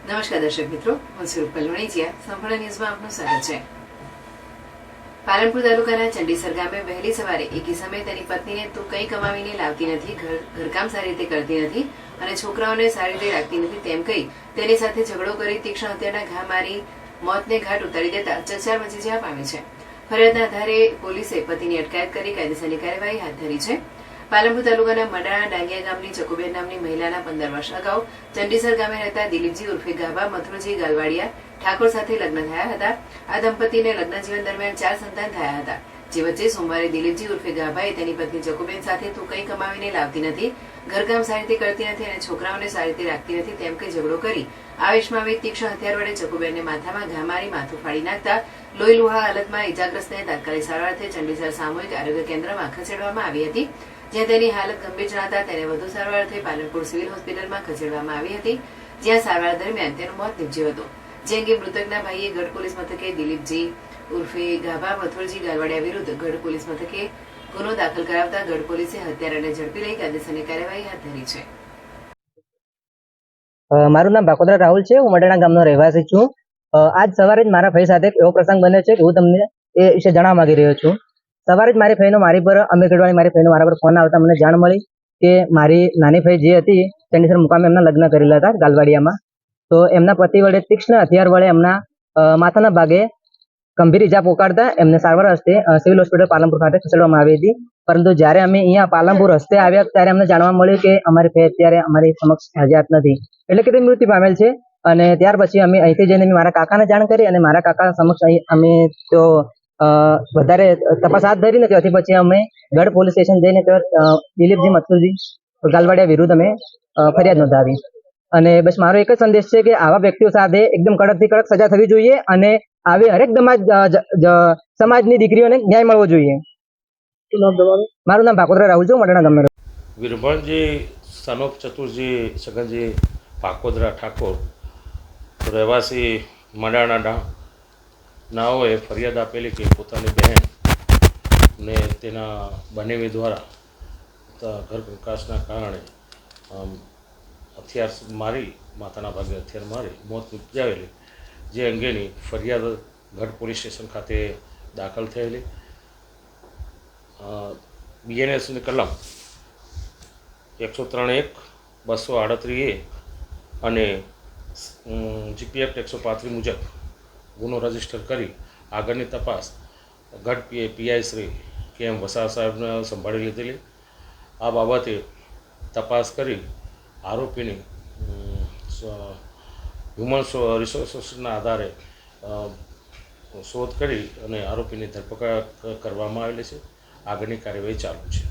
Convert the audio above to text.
નમસ્કાર દર્શક મિત્રો, હું સ્વરૂપ કલોણીજીયા સંપૂર્ણ ન્યૂઝમાં આપનું સ્વાગત છે। પાલનપુર તાલુકાના ચંડીસર ગામે વહેલી સવારે એક ઇસમે તેની પત્નીને તું કંઈ કમાવીને લાવતી નથી, ઘરકામ સારી રીતે કરતી નથી અને છોકરાઓને સારી રીતે રાખતી નથી તેમ કહી તેની સાથે ઝઘડો કરી તીક્ષ્ણ હત્યાના ઘા મારી મોતને ઘાટ ઉતારી દેતા ચર્ચા મચી જવા પામી છે। ફરિયાદના આધારે પોલીસે પતિની અટકાયત કરી કાયદેસરની કાર્યવાહી હાથ ધરી છે। પાલનપુર તાલુકાના મડાણા ડાંગિયા ગામની ચકુબેન નામની મહિલાના 15 વર્ષ અગાઉ ચંડીસર ગામે રહેતા દિલીપજી ઉર્ફે ગાભા મથુરજી ગાલવાડિયા ઠાકોર સાથે લગ્ન થયા હતા। આ દંપતીને લગ્ન જીવન દરમિયાન 4 સંતાન થયા હતા, જે વચ્ચે સોમવારે દિલીપજી ઉર્ફે ગાભાએ તેની પત્ની ચકુબેન સાથે તું કંઈ કમાવીને લાવતી નથી, ઘરકામ સારી રીતે કરતી નથી અને છોકરાઓને સારી રીતે રાખતી નથી તેમ કહી ઝઘડો કરી આવેશમાં આવી તીક્ષ્ણ હથિયાર વડે ચકુબેનને માથામાં ઘા મારી માથું ફાડી નાખતા લોહી લુહાણ હાલતમાં ઇજાગ્રસ્તને તાત્કાલિક સારવારથી ચંડીસર સામૂહિક આરોગ્ય કેન્દ્રમાં ખસેડવામાં આવી હતી, જ્યાં તેની હાલત ગંભીર જણાતા તેને વધુ સારવાર અર્થે પાલનપુર સિવિલ હોસ્પિટલમાં ખસેડવામાં આવી હતી, જ્યાં સારવાર દરમિયાન તેનું મોત નીપજ્યું હતું। જે અંગે મૃતકના ભાઈએ ગઢ પોલીસ મથકે દિલીપજી ઉર્ફે ગાભા મથુરજી ગાલવાડિયા વિરુદ્ધ ગઢ પોલીસ મથકે ગુનો દાખલ કરાવતા ગઢ પોલીસે હત્યારાને ઝડપી લઈ કાયદેસરની કાર્યવાહી હાથ ધરી છે। મારું નામ ભાકોદરા રાહુલ છે। હું મડાણા ગામનો રહેવાસી છું। આજ સવારે જ મારા ભાઈ સાથે એવો પ્રસંગ બન્યો છે કે હું તમને એ વિશે જણાવવા માંગી રહ્યો છું। સવારે જ મારી ભાઈનો મારી પર અમીરગઢવાળી મારી ભાઈનો મારા પર ફોન આવતા મને જાણ મળી કે મારી નાની ભાઈ જે હતી ચંડીસર મુકામે એમના લગ્ન કરેલા હતા ગાલવાડિયામાં, તો એમના પતિ વડે તીક્ષ્ણ હથિયાર વડે એમના માથાના ભાગે ગંભીર ઈજા પોકાડતા એમને સારવાર હસ્તે સિવિલ હોસ્પિટલ પાલનપુર ખાતે ખસેડવામાં આવી હતી। પરંતુ જ્યારે અમે અહીંયા પાલનપુર હસ્તે આવ્યા ત્યારે અમને જાણવા મળ્યું કે અમારી ભાઈ અત્યારે અમારી સમક્ષ હાજર નથી, એટલે કે તે મૃત્યુ પામેલ છે। અને ત્યાર પછી અમે અહીંથી જઈને મારા કાકાને જાણ કરી અને મારા કાકા સમક્ષ અહીં અમે તો વધારે તપાસ હાથ ધરી ને ત્યાંથી પછી અમે ગઢ પોલીસ સ્ટેશન જઈને દિલીપજી મથુરજી ગાલવાડિયા વિરુદ્ધ અમે ફરિયાદ નોંધાવી। અને બસ મારો એક જ સંદેશ છે કે આવા વ્યક્તિઓ સાથે એકદમ કડકથી કડક સજા થવી જોઈએ અને આવી હરેક સમાજની દીકરીઓને ન્યાય મળવો જોઈએ। મારું નામ ભાકોદરા રાહુલ છે, મડાણા ગામનો વિરમણજી સનોપ ચતુરજી સગનજી ભાકોદરા ઠાકોર રહેવાસી મડાણા નાઓએ ફરિયાદ આપેલી કે પોતાની બહેન ને તેના બનેવી દ્વારા ઘર પ્રકાશના કારણે હથિયાર મારી માથાના ભાગે હથિયાર મારી મોત નિપજાવેલી, જે અંગેની ફરિયાદ ગઢ પોલીસ સ્ટેશન ખાતે દાખલ થયેલી। બીએનએસની કલમ 103(1) 238(a) અને જીપી એક્ટ 135 મુજબ ગુનો રજીસ્ટર કરી આગળની તપાસ ગઢ પીઆઈ શ્રી કે.એમ. વસાવા સાહેબને સંભાળી લીધેલી। આ બાબતે તપાસ કરી આરોપીની હ્યુમન રિસોર્સના આધારે શોધ કરી અને આરોપીની ધરપકડ કરવામાં આવેલી છે। આગળની કાર્યવાહી ચાલુ છે।